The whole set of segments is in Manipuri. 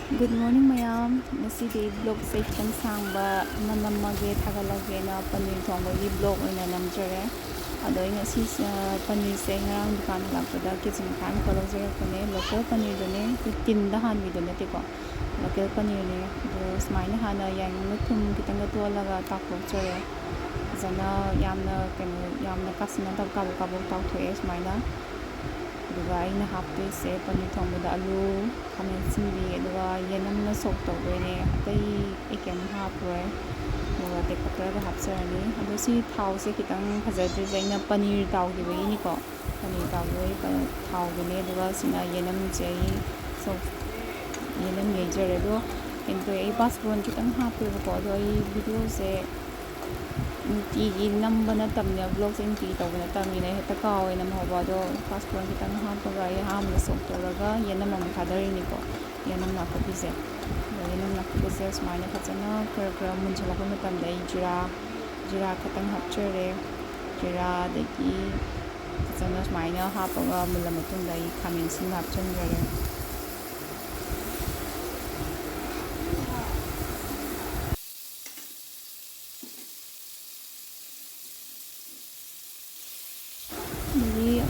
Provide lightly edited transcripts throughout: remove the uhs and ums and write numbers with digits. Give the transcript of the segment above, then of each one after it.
Good morning mayam. Ngasi vlog sa kitang sangba namage thagalagena paneer thongba vlog oina namjare. Ado ngasi paneer se ngarang dukan lakpada kitchen kan kolojera kone local paneer done tin da han video nate ko. Local paneer ne do smaina hana yang thum kitang ga tolaga takok jare. Jana yamna kasna tab kabu tak thoe smaina. Aduga aina haptose paneer thongba alu khamen simbi aduga yenamna sok tawbene atai ikem haproi moga te patra hapsarani adu si thao se kitang phajadri jaina paneer taw gi ni ko paneer taw gi thao gi ne aduga sina yenam jai sok yenam major do into ai passport kitang hapre ko do ai video se number tamnya vlog sen ti tawna tamina heta kaw ena moba do passport kitang hapaga ai ham na sok toraga yenam am thadari ni ko yenam na ko bise yenam na ko bise smaina phachana kra munjala ko matam dai jira khatang hapchere jira deki phachana smaina hapaga mulam tung dai khamin sin hapchen gare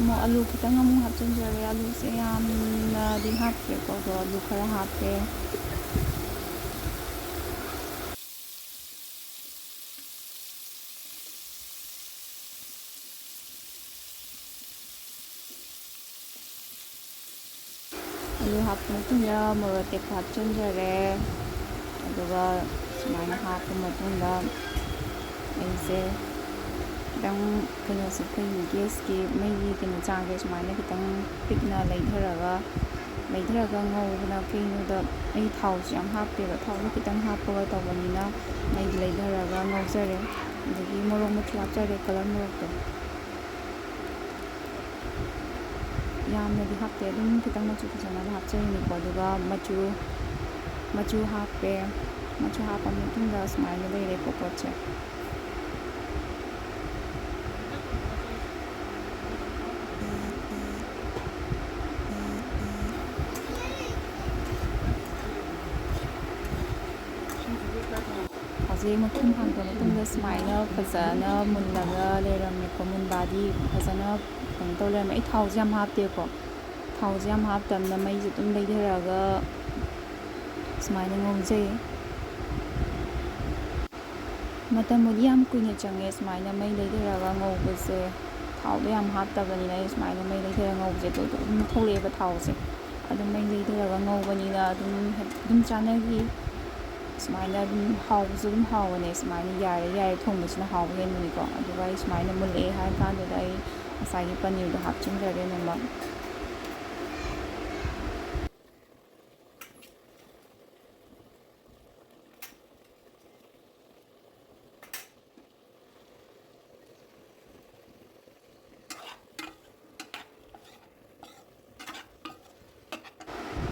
mo alu kita ngamung hapchen jare alu se yam na di happe ko do alu khara happe alu happe matungya mo te hapchen jare aduga smaina happe matungda aise dang kano se kai gas ki mai kano chang gas mai na kitang pikna leitharaga ngau na kino da ai thau jam happe ba thau ni kitang happe ga tawani na mai leitharaga ngau jare dagi morong mu chap jare color morok to yamna di happe dum kitang na chu chana hapche ni ko duga machu happe matung da smile le re ko poche hꯧꯖꯤꯛ ꯃꯈꯨꯝ ꯍꯥꯡꯕ ꯃꯇꯨꯡꯗ ꯁꯨꯃꯥꯏꯅ ꯐꯖꯅ ꯃꯨꯜꯂꯒ ꯂꯩꯔꯝꯃꯦ ꯀꯣ ꯃꯨꯟꯕꯥꯗꯤ ꯐꯖꯅ ꯀꯩꯅꯣ ꯇꯧ ꯂꯩꯔꯝꯃꯦ ꯑꯩ ꯊꯥꯎꯁꯦ ꯌꯥꯝ ꯍꯥꯞꯇꯦꯀꯣ ꯊꯥꯎꯁꯦ ꯌꯥꯝ ꯍꯥꯞꯇꯕꯅ ꯃꯩꯁꯦ ꯑꯗꯨꯝ ꯂꯩꯊꯔꯒ ꯁꯨꯃꯥꯏꯅ ꯉꯧꯖꯩ ꯃꯇꯝꯕꯨꯗꯤ ꯌꯥꯝ ꯀꯨꯏꯅ ꯆꯪꯉꯦ ꯁꯨꯃꯥꯏꯅ ꯃꯩ ꯂꯩꯊꯔꯒ ꯉꯧꯕꯁꯦ ꯊꯥꯎꯗꯣ ꯌꯥꯝ ꯍꯥꯞꯇꯕꯅꯤꯅ ꯑꯩ ꯁꯨꯃꯥꯏꯅ ꯃꯩ ꯂꯩꯊꯔꯒ ꯉꯧꯕꯁꯦ ꯑꯗꯨꯝ ꯊꯣꯛꯂꯛꯑꯦꯕ ꯊꯥꯎꯁꯦ ꯑꯗꯨꯝ ꯃꯩ ꯂꯩꯊꯔꯒ ꯉꯧꯕꯅꯤꯅ ꯑꯗꯨꯝ ꯆꯥꯟꯅꯈꯤ smaina hawbsu dum hawane smaina yare thongmasina haw henuni ko aduga ai smaina mulle ha kan da ai asai paneer do hapchim jare nama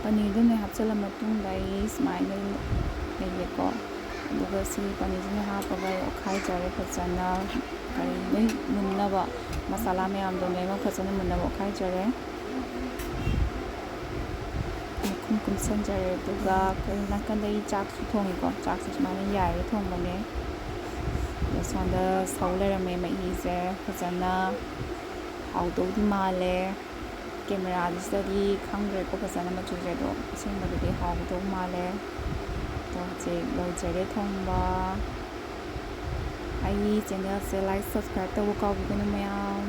paneer do ne hapchala matung dai smaina ko aduga si paneer ne hapaga okhai jare phachana kari nei munnaba masala mayam do ne ma phachana munnaba okhai jare kum sanjare aduga nakan dai chak su thongi ko chak su smaina yare thongbane sonda saulera me mai se phachana haudo di male camera di khangre ko phachana ma chu je do singma de haudo male je lojare thongba ai channel se like subscribe to ko ko mayam